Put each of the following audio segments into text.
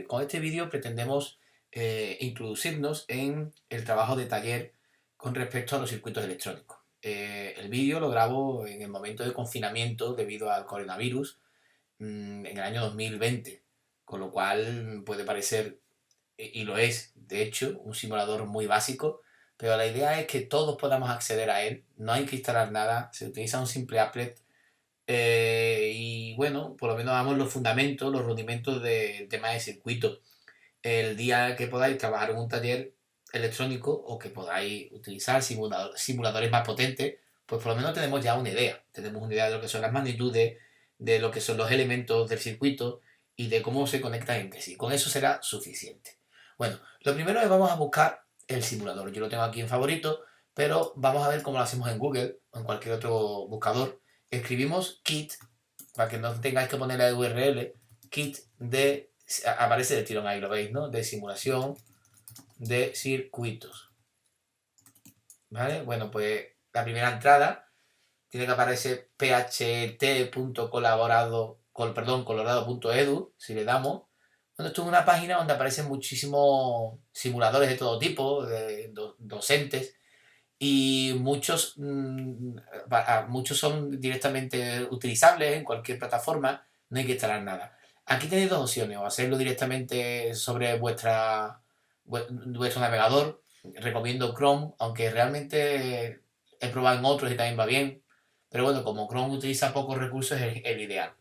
con este vídeo pretendemos introducirnos en el trabajo de taller con respecto a los circuitos electrónicos. El vídeo lo grabo en el momento de confinamiento debido al coronavirus en el año 2020, con lo cual puede parecer, y lo es, de hecho, un simulador muy básico, pero la idea es que todos podamos acceder a él, no hay que instalar nada, se utiliza un simple applet y bueno, por lo menos damos los fundamentos, los rudimentos del tema de circuito. El día que podáis trabajar en un taller electrónico o que podáis utilizar simuladores más potentes, pues por lo menos tenemos ya una idea. Tenemos una idea de lo que son las magnitudes, de lo que son los elementos del circuito y de cómo se conectan entre sí. Con eso será suficiente. Bueno, lo primero es vamos a buscar el simulador. Yo lo tengo aquí en favorito, pero vamos a ver cómo lo hacemos en Google o en cualquier otro buscador. Escribimos kit, para que no tengáis que poner la URL, kit de, aparece de tirón ahí, lo veis, ¿no? De simulación de circuitos. ¿Vale? Bueno, pues la primera entrada tiene que aparecer colorado.edu, si le damos. Bueno, esto es una página donde aparecen muchísimos simuladores de todo tipo, de docentes, y muchos son directamente utilizables en cualquier plataforma, no hay que instalar nada. Aquí tenéis dos opciones, o hacerlo directamente sobre vuestro navegador. Recomiendo Chrome, aunque realmente he probado en otros y también va bien, pero bueno, como Chrome utiliza pocos recursos es el ideal.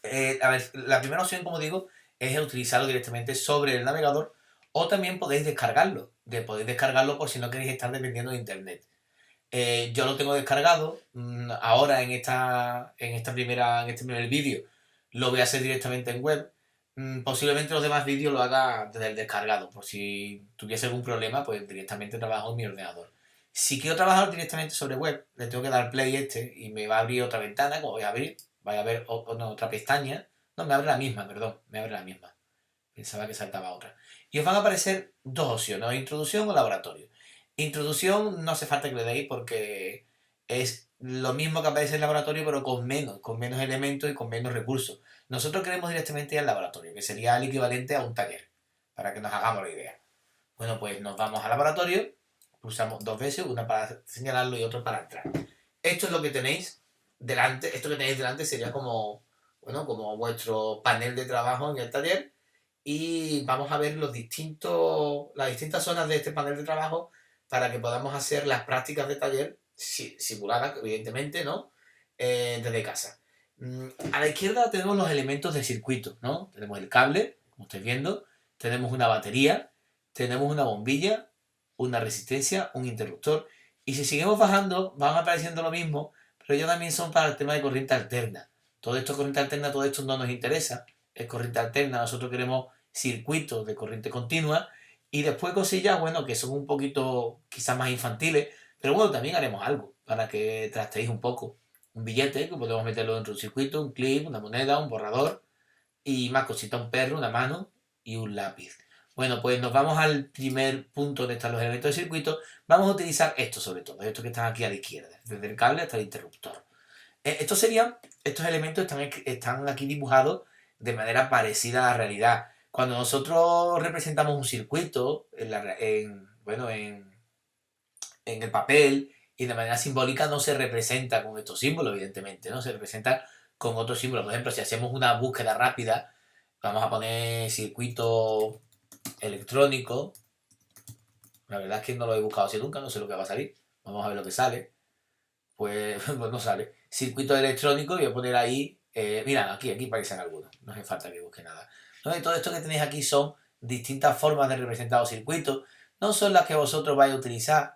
A ver, la primera opción, como digo, es utilizarlo directamente sobre el navegador, o también podéis descargarlo. Podéis descargarlo por si no queréis estar dependiendo de internet. Yo lo tengo descargado. Ahora en este primer vídeo lo voy a hacer directamente en web. Posiblemente los demás vídeos lo haga desde el descargado. Por si tuviese algún problema, pues directamente trabajo en mi ordenador. Si quiero trabajar directamente sobre web, le tengo que dar play y me va a abrir otra ventana, como voy a abrir. Vaya a ver otra pestaña. No, me abre la misma, perdón. Me abre la misma. Pensaba que saltaba otra. Y os van a aparecer dos opciones, ¿no? Introducción o laboratorio. Introducción no hace falta que le deis porque es lo mismo que aparece en el laboratorio, pero con menos elementos y con menos recursos. Nosotros queremos directamente ir al laboratorio, que sería el equivalente a un taller, para que nos hagamos la idea. Bueno, pues nos vamos al laboratorio, pulsamos dos veces, una para señalarlo y otra para entrar. Esto es lo que tenéis delante. Esto que tenéis delante sería como, bueno, como vuestro panel de trabajo en el taller, y vamos a ver las distintas zonas de este panel de trabajo para que podamos hacer las prácticas de taller simuladas, evidentemente, ¿no? Desde casa. A la izquierda tenemos los elementos del circuito, ¿no? Tenemos el cable, como estáis viendo, tenemos una batería, tenemos una bombilla, una resistencia, un interruptor, y si seguimos bajando van apareciendo lo mismo, pero ya también son para el tema de corriente alterna. Todo esto corriente alterna, todo esto no nos interesa, es corriente alterna, nosotros queremos circuitos de corriente continua, y después cosillas, bueno, que son un poquito quizás más infantiles, pero bueno, también haremos algo para que trasteéis un poco. Un billete, que podemos meterlo dentro de un circuito, un clip, una moneda, un borrador, y más cositas, un perro, una mano y un lápiz. Bueno, pues nos vamos al primer punto donde están los elementos de circuito. Vamos a utilizar esto sobre todo, estos que están aquí a la izquierda, desde el cable hasta el interruptor. Estos elementos están aquí dibujados de manera parecida a la realidad. Cuando nosotros representamos un circuito en el papel y de manera simbólica, no se representa con estos símbolos, evidentemente, ¿no? Se representa con otros símbolos. Por ejemplo, si hacemos una búsqueda rápida, vamos a poner circuito electrónico. La verdad es que no lo he buscado así nunca, no sé lo que va a salir. Vamos a ver lo que sale. Pues no sale. Circuito electrónico, y voy a poner ahí, mira, aquí aparecen algunos, no hace falta que busque nada. Entonces, todo esto que tenéis aquí son distintas formas de representar los circuitos, no son las que vosotros vais a utilizar,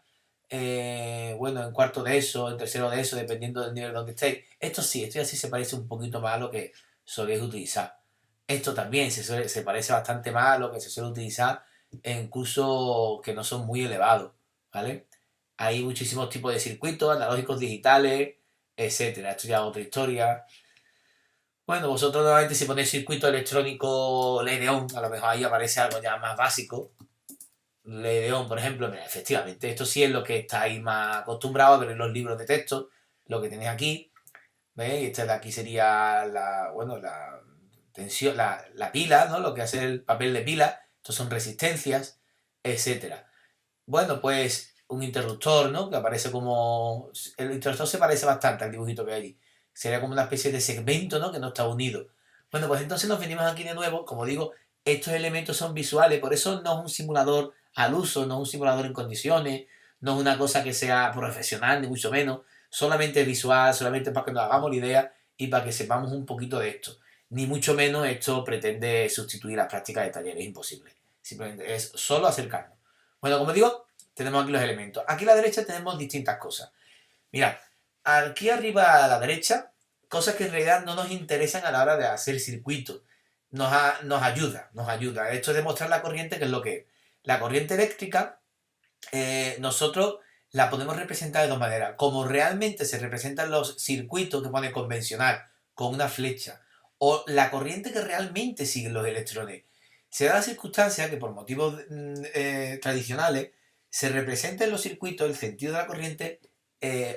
bueno, en cuarto de eso, en tercero de eso, dependiendo del nivel donde estéis. Esto ya sí se parece un poquito más a lo que soléis utilizar. Esto también se parece bastante más a lo que se suele utilizar en cursos que no son muy elevados, ¿vale? Hay muchísimos tipos de circuitos, analógicos, digitales, etcétera. Esto ya es otra historia. Bueno, vosotros normalmente si ponéis circuito electrónico Ledeón, a lo mejor ahí aparece algo ya más básico. Ledeón, por ejemplo, mira, efectivamente, esto sí es lo que estáis más acostumbrados a ver en los libros de texto, lo que tenéis aquí. ¿Veis? Esta de aquí sería tensión, la pila, ¿no? Lo que hace el papel de pila, estos son resistencias, etcétera. Bueno, pues un interruptor, ¿no? Que aparece como... El interruptor se parece bastante al dibujito que hay allí. Sería como una especie de segmento, ¿no? Que no está unido. Bueno, pues entonces nos venimos aquí de nuevo. Como digo, estos elementos son visuales, por eso no es un simulador al uso, no es un simulador en condiciones, no es una cosa que sea profesional, ni mucho menos. Solamente es visual, solamente para que nos hagamos la idea y para que sepamos un poquito de esto. Ni mucho menos esto pretende sustituir las prácticas de taller, es imposible. Simplemente es solo acercarnos. Bueno, como digo, tenemos aquí los elementos. Aquí a la derecha tenemos distintas cosas. Mirad, aquí arriba a la derecha, cosas que en realidad no nos interesan a la hora de hacer circuitos. Nos ayuda. Esto es demostrar la corriente, que es lo que es. La corriente eléctrica, nosotros la podemos representar de dos maneras. Como realmente se representan los circuitos que pone convencional, con una flecha, o la corriente que realmente siguen los electrones. Se da la circunstancia que por motivos tradicionales se representa en los circuitos el sentido de la corriente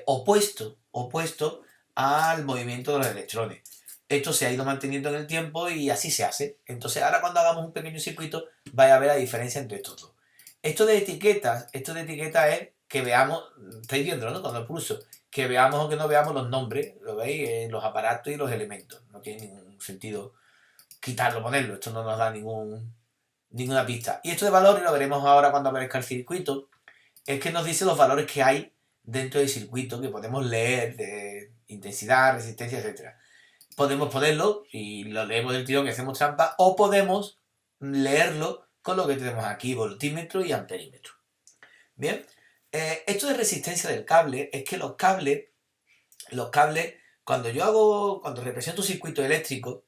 opuesto al movimiento de los electrones. Esto se ha ido manteniendo en el tiempo y así se hace. Entonces ahora cuando hagamos un pequeño circuito vaya a ver la diferencia entre estos dos. Esto de etiquetas es que veamos, estáis viendo, ¿no? Cuando pulso, que veamos o que no veamos los nombres, lo veis, los aparatos y los elementos. No tiene ningún sentido quitarlo, ponerlo. Esto no nos da ninguna pista. Y esto de valores, lo veremos ahora cuando aparezca el circuito, es que nos dice los valores que hay dentro del circuito, que podemos leer de intensidad, resistencia, etcétera. Podemos ponerlo y lo leemos del tirón y hacemos trampa, o podemos leerlo con lo que tenemos aquí, voltímetro y amperímetro. Bien, esto de resistencia del cable es que los cables, cuando represento un circuito eléctrico,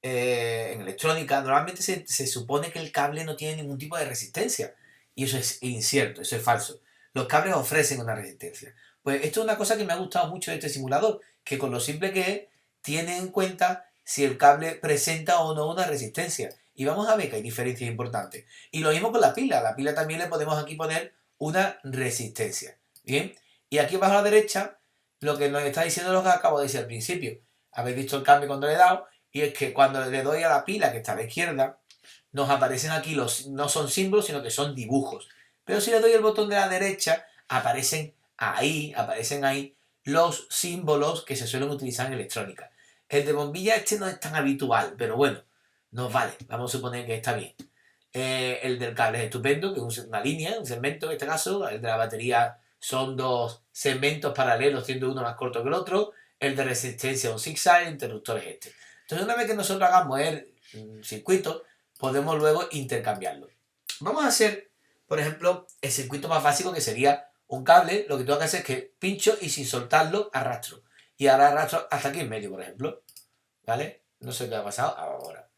en electrónica, normalmente se supone que el cable no tiene ningún tipo de resistencia. Y eso es incierto, eso es falso. Los cables ofrecen una resistencia. Pues esto es una cosa que me ha gustado mucho de este simulador, que con lo simple que es, tiene en cuenta si el cable presenta o no una resistencia. Y vamos a ver que hay diferencias importantes. Y lo mismo con la pila. A la pila también le podemos aquí poner una resistencia. Bien, y aquí abajo a la derecha, lo que nos está diciendo lo que acabo de decir al principio. Habéis visto el cambio cuando le he dado, y es que cuando le doy a la pila que está a la izquierda, nos aparecen aquí no son símbolos, sino que son dibujos. Pero si le doy el botón de la derecha, aparecen ahí los símbolos que se suelen utilizar en electrónica. El de bombilla no es tan habitual, pero bueno, nos vale. Vamos a suponer que está bien. El del cable es estupendo, que es una línea, un segmento en este caso. El de la batería son dos segmentos paralelos, siendo uno más corto que el otro. El de resistencia un zigzag, el interruptor es este. Entonces, una vez que nosotros hagamos el circuito, podemos luego intercambiarlo. Vamos a hacer, por ejemplo, el circuito más básico, que sería un cable. Lo que tengo que hacer es que pincho y sin soltarlo arrastro. Y ahora arrastro hasta aquí en medio, por ejemplo. ¿Vale? No sé qué ha pasado ahora.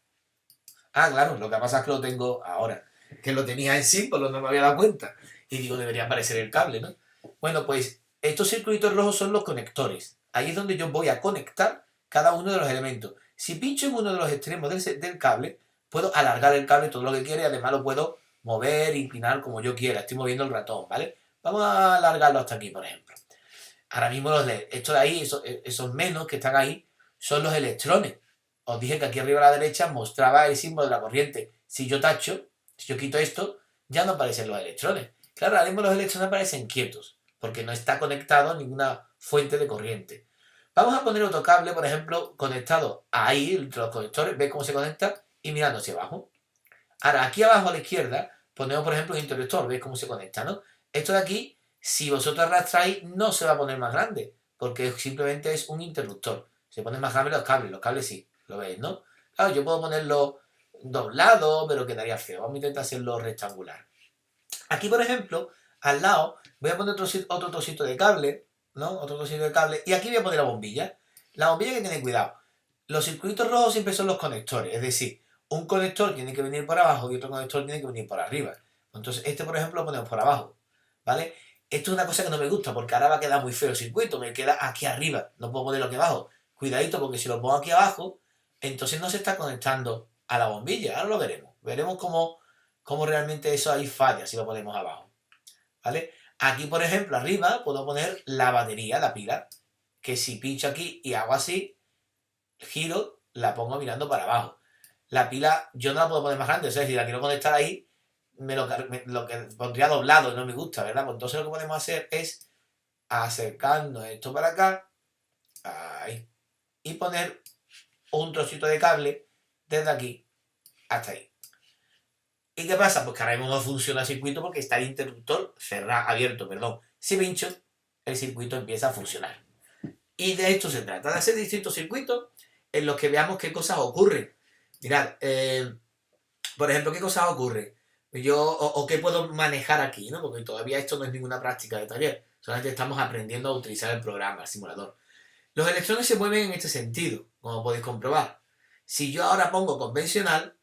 Ah, claro, lo que pasa es que lo tengo ahora. Que lo tenía en símbolo, no me había dado cuenta. Y digo, debería aparecer el cable, ¿no? Bueno, pues estos circuitos rojos son los conectores. Ahí es donde yo voy a conectar cada uno de los elementos. Si pincho en uno de los extremos del cable, puedo alargar el cable todo lo que quiera y además lo puedo mover, inclinar como yo quiera. Estoy moviendo el ratón, ¿vale? Vamos a alargarlo hasta aquí, por ejemplo. Ahora mismo esto de ahí, esos menos que están ahí, son los electrones. Os dije que aquí arriba a la derecha mostraba el símbolo de la corriente. Si yo tacho, si yo quito esto, ya no aparecen los electrones. Claro, ahora mismo los electrones aparecen quietos, porque no está conectado a ninguna fuente de corriente. Vamos a poner otro cable, por ejemplo, conectado ahí, entre los conectores, veis cómo se conecta, y mirando hacia abajo. Ahora, aquí abajo a la izquierda, ponemos, por ejemplo, un interruptor, veis cómo se conecta, ¿no? Esto de aquí, si vosotros arrastráis, no se va a poner más grande, porque simplemente es un interruptor. Se ponen más grandes los cables sí, lo veis, ¿no? Claro, yo puedo ponerlo doblado, pero quedaría feo. Vamos a intentar hacerlo rectangular. Aquí, por ejemplo, al lado, voy a poner otro trocito de cable, ¿no? Otro trocito de cable, y aquí voy a poner la bombilla. La bombilla, que tiene cuidado. Los circuitos rojos siempre son los conectores, es decir, un conector tiene que venir por abajo y otro conector tiene que venir por arriba. Entonces, este, por ejemplo, lo ponemos por abajo, ¿vale? Esto es una cosa que no me gusta, porque ahora va a quedar muy feo el circuito, me queda aquí arriba, no puedo ponerlo aquí abajo. Cuidadito, porque si lo pongo aquí abajo, entonces no se está conectando a la bombilla. Ahora lo veremos. Veremos cómo realmente eso ahí falla si lo ponemos abajo, ¿vale? Aquí, por ejemplo, arriba puedo poner la batería, la pila, que si pincho aquí y hago así, giro, la pongo mirando para abajo. la pila yo no la puedo poner más grande. O sea, si la quiero conectar ahí, lo que pondría doblado, no me gusta, ¿verdad? Pues entonces lo que podemos hacer es acercando esto para acá, ahí, y poner un trocito de cable desde aquí hasta ahí. ¿Y qué pasa? Pues que ahora mismo no funciona el circuito porque está el interruptor abierto, perdón. Si pincho, el circuito empieza a funcionar. Y de esto se trata, de hacer distintos circuitos en los que veamos qué cosas ocurren. Mirad, por ejemplo, ¿qué cosas ocurren? O qué puedo manejar aquí, ¿no? Porque todavía esto no es ninguna práctica de taller. Solamente estamos aprendiendo a utilizar el programa, el simulador. Los electrones se mueven en este sentido, como podéis comprobar. Si yo ahora pongo convencional,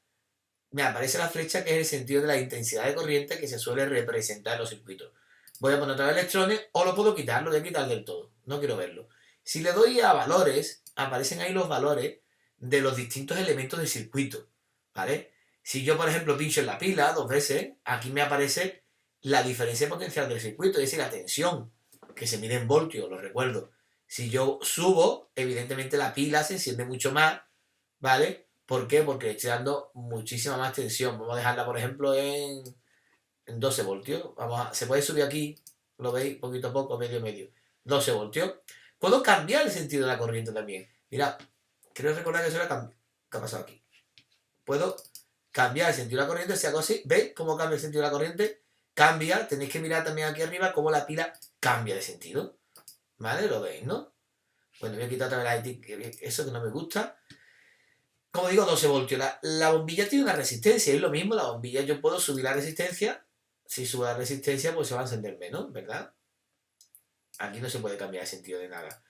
me aparece la flecha que es el sentido de la intensidad de corriente que se suele representar en los circuitos. Voy a poner otra vez electrones o lo puedo quitar, lo voy a quitar del todo. No quiero verlo. Si le doy a valores, aparecen ahí los valores de los distintos elementos del circuito. ¿Vale? Si yo, por ejemplo, pincho en la pila 2 veces, aquí me aparece la diferencia potencial del circuito, es decir, la tensión, que se mide en voltios, lo recuerdo. Si yo subo, evidentemente la pila se enciende mucho más, ¿vale? ¿Por qué? Porque le estoy dando muchísima más tensión. Vamos a dejarla, por ejemplo, en 12 voltios. Se puede subir aquí, lo veis, poquito a poco, medio, medio. 12 voltios. Puedo cambiar el sentido de la corriente también. Mirad, creo recordar que eso era cambio. ¿Qué ha pasado aquí? Puedo cambiar el sentido de la corriente. Si hago así, ¿veis cómo cambia el sentido de la corriente? Cambia. Tenéis que mirar también aquí arriba cómo la pila cambia de sentido. ¿Vale? Lo veis, ¿no? Bueno, voy a quitar otra vez la etiqueta, eso que no me gusta. Como digo, 12 voltios. La bombilla tiene una resistencia, es lo mismo, la bombilla yo puedo subir la resistencia. Si subo la resistencia, pues se va a encender menos, ¿verdad? Aquí no se puede cambiar el sentido de nada.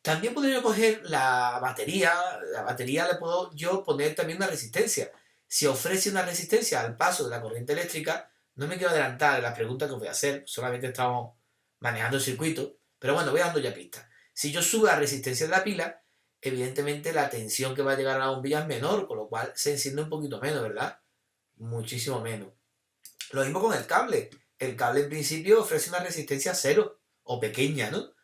También podría coger la batería le puedo yo poner también una resistencia. Si ofrece una resistencia al paso de la corriente eléctrica, no me quiero adelantar en las preguntas que os voy a hacer, solamente estamos manejando el circuito, pero bueno, voy dando ya pistas. Si yo subo la resistencia de la pila, evidentemente la tensión que va a llegar a la bombilla es menor, con lo cual se enciende un poquito menos, ¿verdad? Muchísimo menos. Lo mismo con el cable. El cable en principio ofrece una resistencia cero, o pequeña, ¿no?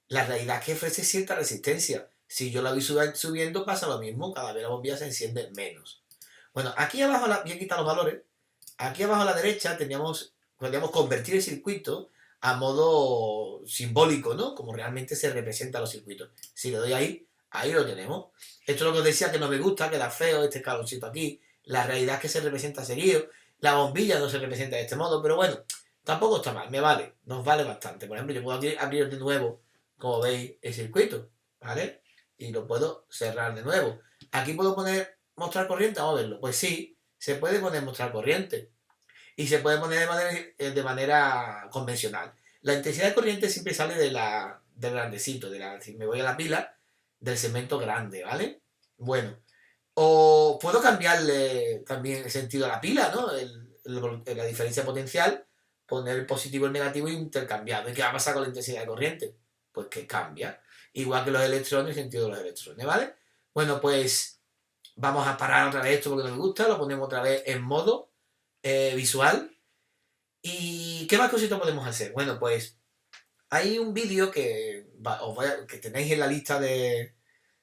La realidad es que ofrece cierta resistencia. Si yo la voy subiendo, pasa lo mismo. Cada vez la bombilla se enciende menos. Bueno, aquí abajo, voy a quitar los valores. Aquí abajo a la derecha podríamos convertir el circuito a modo simbólico, ¿no? Como realmente se representan los circuitos. Si le doy ahí, ahí lo tenemos. Esto es lo que os decía que no me gusta, queda feo este escaloncito aquí. La realidad es que se representa seguido. La bombilla no se representa de este modo, pero bueno, tampoco está mal, me vale, nos vale bastante. Por ejemplo, yo puedo abrir de nuevo, como veis, el circuito, ¿vale? Y lo puedo cerrar de nuevo. Aquí puedo poner mostrar corriente, vamos a verlo. Pues sí, se puede poner mostrar corriente. Y se puede poner de manera convencional. La intensidad de corriente siempre sale del grandecito, si me voy a la pila, del segmento grande, ¿vale? Bueno, o puedo cambiarle también el sentido a la pila, ¿no? La diferencia potencial, poner el positivo y el negativo intercambiado. ¿Y qué va a pasar con la intensidad de corriente? Pues que cambia. Igual que los electrones, el sentido de los electrones, ¿vale? Bueno, pues vamos a parar otra vez esto porque no me gusta, lo ponemos otra vez en modo visual. ¿Y qué más cositas podemos hacer? Bueno, pues hay un vídeo que tenéis en la lista de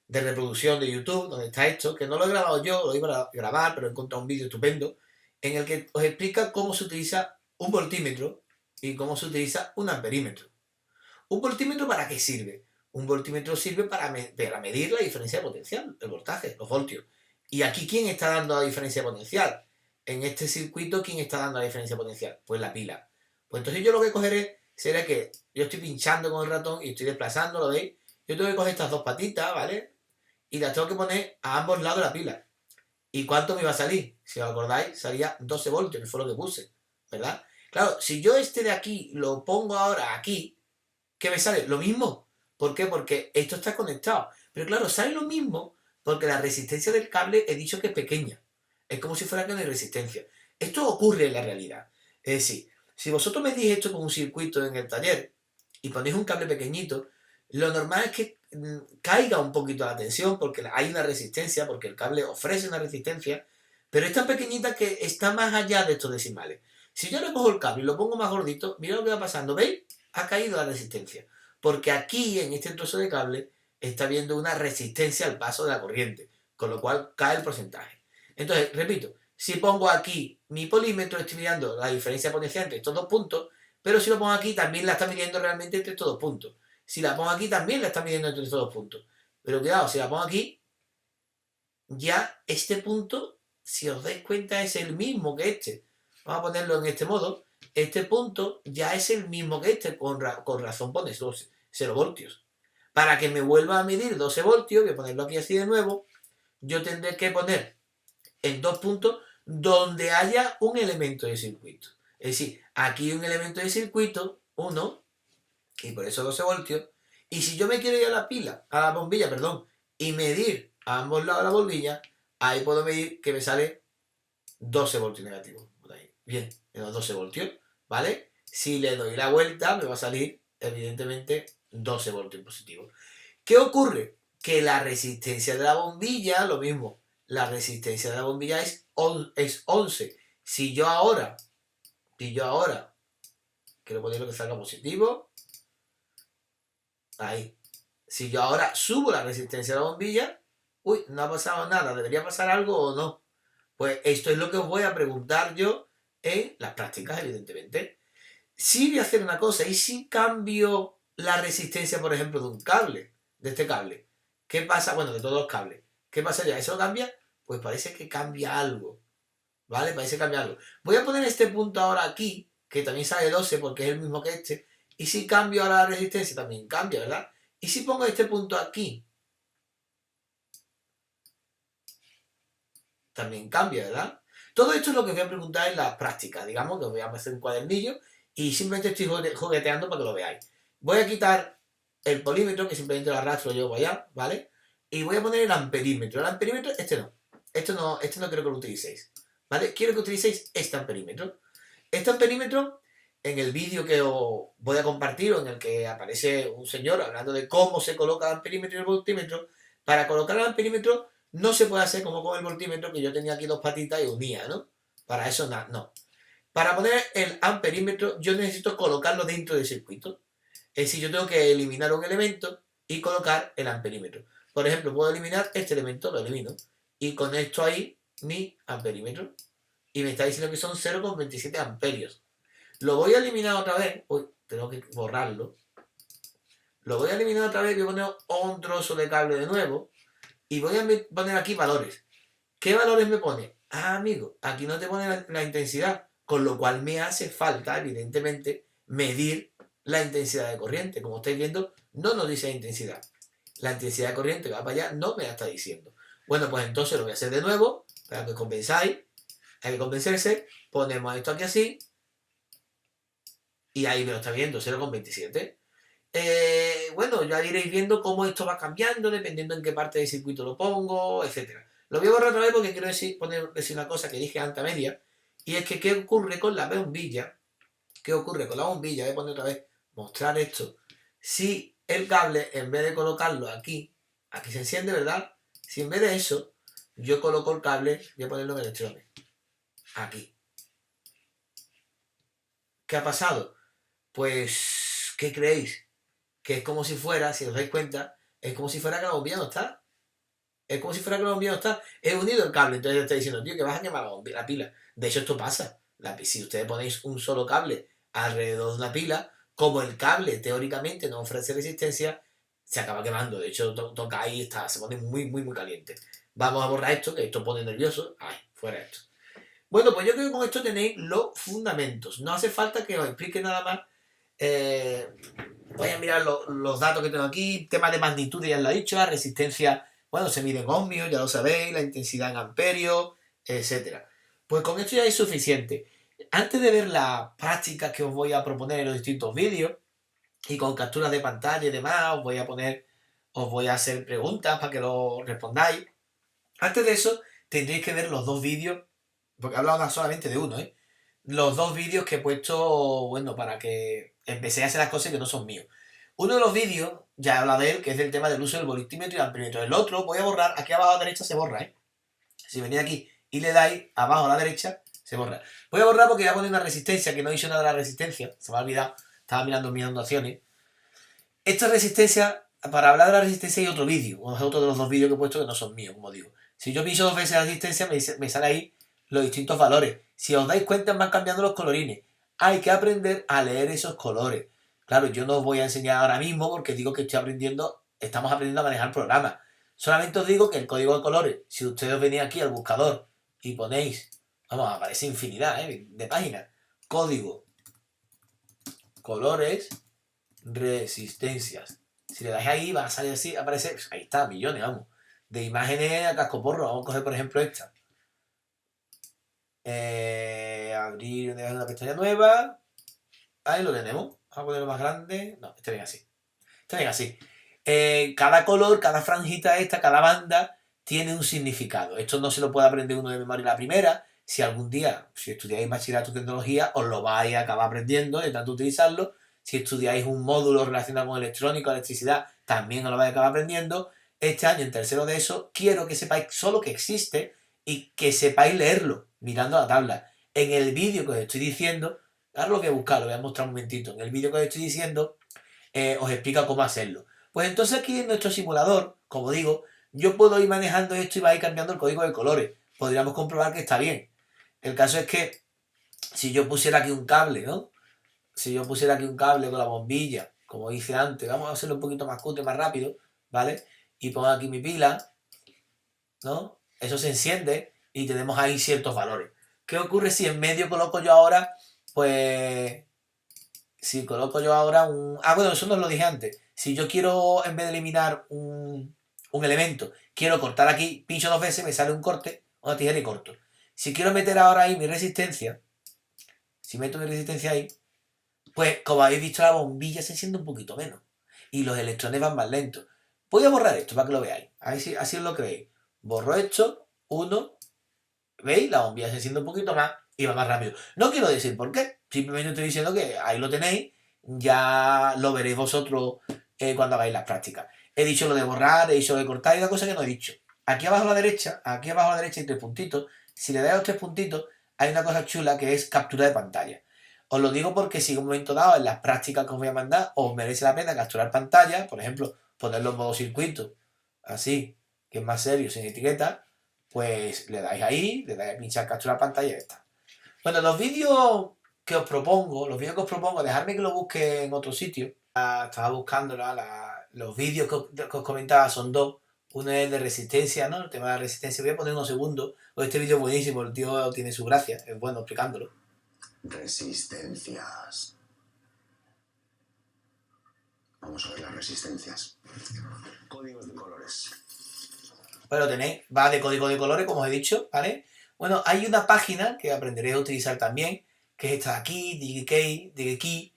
reproducción de YouTube, donde está esto, que no lo he grabado yo, lo iba a grabar, pero he encontrado un vídeo estupendo, en el que os explica cómo se utiliza un voltímetro y cómo se utiliza un amperímetro. ¿Un voltímetro para qué sirve? Un voltímetro sirve para medir la diferencia de potencial, el voltaje, los voltios. ¿Y aquí quién está dando la diferencia de potencial? En este circuito, ¿quién está dando la diferencia de potencial? Pues la pila. Pues entonces yo lo que cogeré será que yo estoy pinchando con el ratón y estoy desplazando, ¿lo veis? Yo tengo que coger estas dos patitas, ¿vale? Y las tengo que poner a ambos lados de la pila. ¿Y cuánto me iba a salir? Si os acordáis, salía 12 voltios, que fue lo que puse, ¿verdad? Claro, si yo este de aquí lo pongo ahora aquí, ¿qué me sale? Lo mismo. ¿Por qué? Porque esto está conectado. Pero claro, sale lo mismo porque la resistencia del cable he dicho que es pequeña. Es como si fuera que no hay resistencia. Esto ocurre en la realidad. Es decir, si vosotros medís esto con un circuito en el taller y ponéis un cable pequeñito, lo normal es que caiga un poquito la tensión porque hay una resistencia, porque el cable ofrece una resistencia, pero es tan pequeñita que está más allá de estos decimales. Si yo le cojo el cable y lo pongo más gordito, mira lo que va pasando, ¿veis? Ha caído la resistencia. Porque aquí, en este trozo de cable, está habiendo una resistencia al paso de la corriente, con lo cual cae el porcentaje. Entonces, repito, si pongo aquí mi polímetro, estoy mirando la diferencia potencial entre estos dos puntos, pero si lo pongo aquí, también la está midiendo realmente entre estos dos puntos. Si la pongo aquí, también la está midiendo entre estos dos puntos. Pero cuidado, si la pongo aquí, ya este punto, si os dais cuenta, es el mismo que este. Vamos a ponerlo en este modo. Este punto ya es el mismo que este, con razón pone 0 voltios. Para que me vuelva a medir 12 voltios, voy a ponerlo aquí así de nuevo, yo tendré que poner en dos puntos donde haya un elemento de circuito. Es decir, aquí un elemento de circuito, 1, y por eso 12 voltios. Y si yo me quiero ir a la pila, a la bombilla, perdón, y medir a ambos lados de la bombilla, ahí puedo medir que me sale 12 voltios negativos. Bien, en los 12 voltios, ¿vale? Si le doy la vuelta, me va a salir, evidentemente, 12 voltios positivos. ¿Qué ocurre? Que la resistencia de la bombilla, lo mismo, la resistencia de la bombilla es 11. Si yo ahora quiero ponerlo que salga positivo, ahí. Si yo ahora subo la resistencia de la bombilla, uy, no ha pasado nada, ¿debería pasar algo o no? Pues esto es lo que os voy a preguntar yo en las prácticas, evidentemente. Si voy a hacer una cosa, y si cambio la resistencia, por ejemplo, de un cable, de este cable, ¿qué pasa? Bueno, de todos los cables, ¿qué pasaría? ¿Eso cambia? Pues parece que cambia algo, ¿vale? Parece que cambia algo. Voy a poner este punto ahora aquí, que también sale 12 porque es el mismo que este, y si cambio ahora la resistencia, también cambia, ¿verdad? Y si pongo este punto aquí, también cambia, ¿verdad? Todo esto es lo que os voy a preguntar en la práctica, digamos, que os voy a hacer un cuadernillo y simplemente estoy jugueteando para que lo veáis. Voy a quitar el polímetro, que simplemente lo arrastro yo para allá, ¿vale? Y voy a poner el amperímetro. El amperímetro, este no quiero que lo utilicéis, ¿vale? Quiero que utilicéis este amperímetro. Este amperímetro, en el vídeo que os voy a compartir, o en el que aparece un señor hablando de cómo se coloca el amperímetro y el voltímetro, para colocar el amperímetro no se puede hacer como con el voltímetro, que yo tenía aquí dos patitas y unía, ¿no? Para eso no. Para poner el amperímetro yo necesito colocarlo dentro del circuito. Es decir, yo tengo que eliminar un elemento y colocar el amperímetro. Por ejemplo, puedo eliminar este elemento, lo elimino, y conecto ahí mi amperímetro. Y me está diciendo que son 0,27 amperios. Lo voy a eliminar otra vez. Uy, tengo que borrarlo. Lo voy a eliminar otra vez, voy a poner un trozo de cable de nuevo. Y voy a poner aquí valores. ¿Qué valores me pone? Ah, amigo, aquí no te pone la intensidad, con lo cual me hace falta, evidentemente, medir la intensidad de corriente. Como estáis viendo, no nos dice la intensidad. La intensidad de corriente que va para allá no me la está diciendo. Bueno, pues entonces lo voy a hacer de nuevo, para que compensáis. Hay que convencerse. Ponemos esto aquí así. Y ahí me lo está viendo, 0,27. Bueno, ya iréis viendo cómo esto va cambiando, dependiendo en qué parte del circuito lo pongo, etcétera. Lo voy a borrar otra vez porque quiero decir una cosa que dije antes a media, y es que ¿qué ocurre con la bombilla? ¿Qué ocurre con la bombilla? Voy a poner otra vez, mostrar esto. Si el cable, en vez de colocarlo aquí se enciende, ¿verdad? Si en vez de eso, yo coloco el cable, voy a ponerlo en electrones, aquí. ¿Qué ha pasado? Pues, ¿qué creéis? Que es como si fuera, si os dais cuenta, es como si fuera que la bombilla no está. Es como si fuera que la bombilla no está. He unido el cable, entonces está diciendo, tío, que vas a quemar la pila. De hecho, esto pasa. Si ustedes ponéis un solo cable alrededor de una pila, como el cable teóricamente no ofrece resistencia, se acaba quemando. De hecho, toca ahí, se pone muy caliente. Vamos a borrar esto, que esto pone nervioso. Ay, fuera esto. Bueno, pues yo creo que con esto tenéis los fundamentos. No hace falta que os explique nada más. Voy a mirar los datos que tengo aquí. Tema de magnitud ya lo he dicho. La resistencia, bueno, se mide en ohmios, ya lo sabéis. La intensidad en amperios, etcétera. Pues con esto ya es suficiente. Antes de ver las prácticas que os voy a proponer en los distintos vídeos y con capturas de pantalla y demás, os voy a hacer preguntas para que lo respondáis. Antes de eso, tendréis que ver los dos vídeos, porque he hablado solamente de uno, ¿eh? Los dos vídeos que he puesto, bueno, para que empecé a hacer las cosas que no son míos. Uno de los vídeos, ya he hablado de él, que es del tema del uso del voltímetro y el amperímetro. El otro, voy a borrar, aquí abajo a la derecha se borra, ¿eh? Si venís aquí y le dais abajo a la derecha, se borra. Voy a borrar porque voy a poner una resistencia, que no he dicho nada de la resistencia, se me ha olvidado, estaba mirando mis anotaciones. Esta resistencia, para hablar de la resistencia hay otro vídeo, otro de los dos vídeos que he puesto que no son míos, como digo. Si yo pincho 2 veces la resistencia, me sale ahí los distintos valores. Si os dais cuenta, van cambiando los colorines. Hay que aprender a leer esos colores. Claro, yo no os voy a enseñar ahora mismo porque digo que estamos aprendiendo a manejar programas. Solamente os digo que el código de colores, si ustedes venís aquí al buscador y ponéis, vamos, aparece infinidad de páginas. Código, colores, resistencias. Si le dais ahí, va a salir así, aparece, pues ahí está, millones, vamos. De imágenes a cascoporro. Vamos a coger, por ejemplo, esta. Abrir una pestaña nueva. Ahí lo tenemos. Vamos a ponerlo más grande. No, está bien así. Está bien así. Cada color, cada franjita esta, cada banda tiene un significado. Esto no se lo puede aprender uno de memoria la primera. Si algún día, si estudiáis bachillerato de tecnología, os lo vais a acabar aprendiendo de tanto utilizarlo. Si estudiáis un módulo relacionado con electrónica, electricidad, también os lo vais a acabar aprendiendo. Este año, en tercero de eso, quiero que sepáis solo que existe y que sepáis leerlo, mirando la tabla. En el vídeo que os estoy diciendo, ahora lo que buscar, lo voy a mostrar un momentito. En el vídeo que os estoy diciendo, os explica cómo hacerlo. Pues entonces aquí en nuestro simulador, como digo, yo puedo ir manejando esto y va a ir cambiando el código de colores. Podríamos comprobar que está bien. El caso es que si yo pusiera aquí un cable, ¿no? Si yo pusiera aquí un cable con la bombilla, como hice antes, vamos a hacerlo un poquito más cutre, más rápido, ¿vale? Y pongo aquí mi pila, ¿no? Eso se enciende y tenemos ahí ciertos valores. ¿Qué ocurre si en medio coloco yo ahora, pues, si coloco yo ahora un... Ah, bueno, eso no lo dije antes. Si yo quiero, en vez de eliminar un elemento, quiero cortar aquí, pincho 2 veces, me sale un corte, una tijera y corto. Si quiero meter ahora ahí mi resistencia, si meto mi resistencia ahí, pues como habéis visto la bombilla se enciende un poquito menos. Y los electrones van más lentos. Voy a borrar esto para que lo veáis. A ver si así os lo creéis. Borro esto, ¿veis? La bombilla se enciende un poquito más y va más rápido. No quiero decir por qué. Simplemente estoy diciendo que ahí lo tenéis. Ya lo veréis vosotros cuando hagáis las prácticas. He dicho lo de borrar, he dicho lo de cortar y una cosa que no he dicho. Aquí abajo a la derecha hay 3 puntitos. Si le dais a los 3 puntitos, hay una cosa chula que es captura de pantalla. Os lo digo porque si en un momento dado en las prácticas que os voy a mandar os merece la pena capturar pantalla, por ejemplo, ponerlo en modo circuito, así, que es más serio, sin etiqueta, pues le dais ahí, le dais a pinchar capturar pantalla y ya está. Bueno, los vídeos que os propongo, dejadme que lo busque en otro sitio. Estaba buscando los vídeos que os comentaba, son 2. Uno es de resistencia, ¿no? El tema de la resistencia. Voy a poner unos segundos. Este vídeo es buenísimo, el tío tiene su gracia, es bueno explicándolo. Resistencias. Vamos a ver las resistencias. Códigos de colores. Bueno, tenéis, va de código de colores, como os he dicho, ¿vale? Bueno, hay una página que aprenderéis a utilizar también, que es esta de aquí, DigiKey,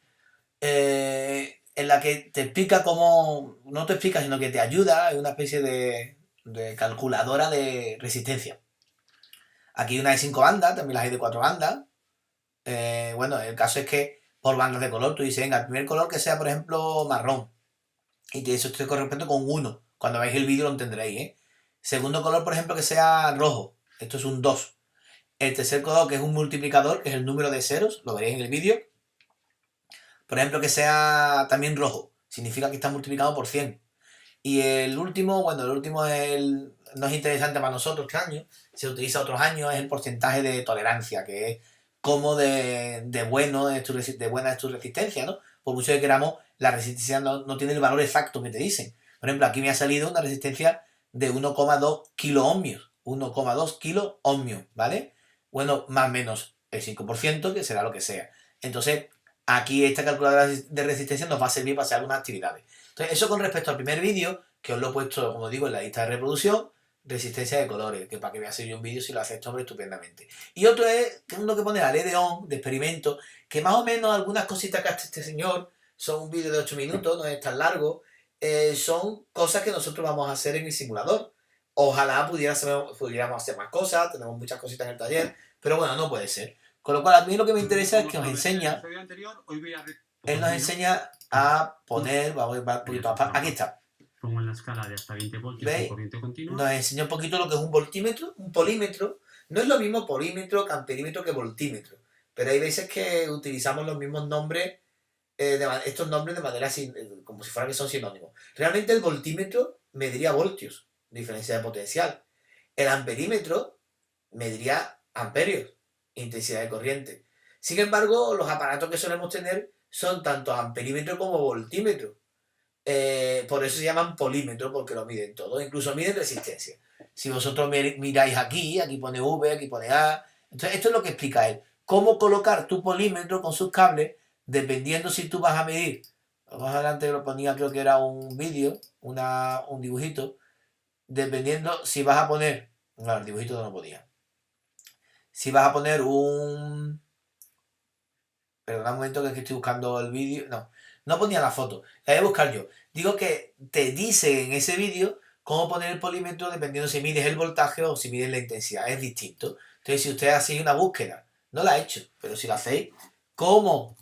en la que te explica cómo, no te explica, sino que te ayuda, es una especie de calculadora de resistencia. Aquí hay una de 5 bandas, también las hay de 4 bandas. Bueno, el caso es que por bandas de color, tú dices, venga, el primer color que sea, por ejemplo, marrón. Y eso te corresponde con 1. Cuando veáis el vídeo lo entenderéis, ¿eh? Segundo color, por ejemplo, que sea rojo. Esto es un 2. El tercer color, que es un multiplicador, que es el número de ceros, lo veréis en el vídeo. Por ejemplo, que sea también rojo. Significa que está multiplicado por 100. Y el último, bueno, no es interesante para nosotros este año, se utiliza otros años, es el porcentaje de tolerancia, que es como de buena es tu resistencia, ¿no? Por mucho que queramos, la resistencia no tiene el valor exacto que te dicen. Por ejemplo, aquí me ha salido una resistencia de 1,2 kiloohmios. 1,2 kiloohmios, ¿vale? Bueno, más o menos el 5%, que será lo que sea. Entonces, aquí esta calculadora de resistencia nos va a servir para hacer algunas actividades. Entonces, eso con respecto al primer vídeo, que os lo he puesto, como digo, en la lista de reproducción, resistencia de colores, que para que veáis yo un vídeo si lo hace este hombre estupendamente. Y otro es uno que pone la LED on, de experimento, que más o menos algunas cositas que hace este señor, son un vídeo de 8 minutos, no es tan largo, son cosas que nosotros vamos a hacer en el simulador. Ojalá pudiéramos hacer más cosas, tenemos muchas cositas en el taller, pero bueno, no puede ser. Con lo cual a mí lo que me interesa es que nos enseña, él nos enseña a poner, vamos a ir un poquito aquí está. Pongo en la escala de hasta 20 voltios ¿Veis? con corriente continua. Nos enseña un poquito lo que es un voltímetro, un polímetro. No es lo mismo polímetro, amperímetro que voltímetro. Pero hay veces que utilizamos los mismos nombres, estos nombres de manera como si fueran que son sinónimos. Realmente el voltímetro mediría voltios, diferencia de potencial. El amperímetro mediría amperios, intensidad de corriente. Sin embargo, los aparatos que solemos tener son tanto amperímetro como voltímetro. Por eso se llaman polímetros, porque lo miden todo, incluso miden resistencia. Si vosotros miráis aquí pone V, aquí pone A. Entonces, esto es lo que explica él. Cómo colocar tu polímetro con sus cables, dependiendo si tú vas a medir. Más adelante lo ponía, creo que era un vídeo, un dibujito. Dependiendo si vas a poner. No, el dibujito no lo ponía. Si vas a poner un. Perdón un momento que es que estoy buscando el vídeo. No ponía la foto. La voy a buscar yo. Digo que te dice en ese vídeo cómo poner el polímetro dependiendo si mides el voltaje o si mides la intensidad. Es distinto. Entonces, si usted hace una búsqueda, no la ha hecho, pero si la hacéis, ¿cómo?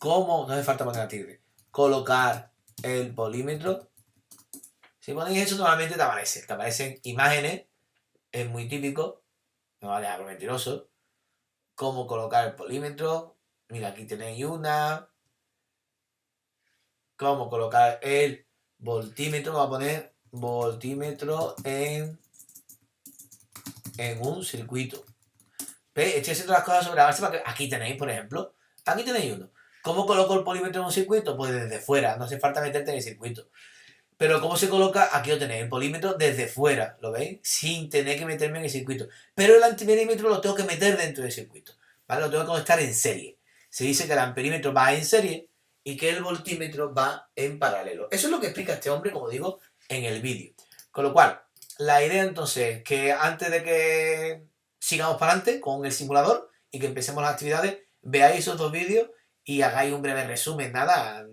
No hace falta poner la tigre. Colocar el polímetro. Si ponéis eso, normalmente te aparecen imágenes. Es muy típico. No vale algo mentiroso. Cómo colocar el polímetro. Mira, aquí tenéis una. Cómo colocar el voltímetro. Vamos a poner voltímetro en un circuito. ¿Veis? Estoy haciendo las cosas sobre la base para que... Aquí tenéis, por ejemplo. Aquí tenéis uno. ¿Cómo coloco el polímetro en un circuito? Pues desde fuera. No hace falta meterte en el circuito. Pero ¿cómo se coloca? Aquí lo tenéis, el polímetro desde fuera, ¿lo veis? Sin tener que meterme en el circuito. Pero el amperímetro lo tengo que meter dentro del circuito, ¿vale? Lo tengo que conectar en serie. Se dice que el amperímetro va en serie y que el voltímetro va en paralelo. Eso es lo que explica este hombre, como digo, en el vídeo. Con lo cual, la idea entonces es que antes de que sigamos para adelante con el simulador y que empecemos las actividades, veáis esos dos vídeos y hagáis un breve resumen, nada,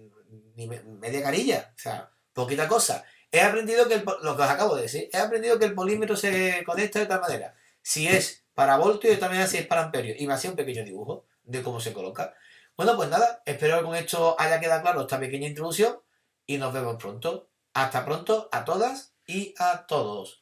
ni media carilla, o sea, poquita cosa. He aprendido que lo que os acabo de decir, he aprendido que el polímetro se conecta de tal manera. Si es para voltios y de tal manera si es para amperios. Y me hacía un pequeño dibujo de cómo se coloca. Bueno, pues nada, espero que con esto haya quedado claro esta pequeña introducción y nos vemos pronto. Hasta pronto a todas y a todos.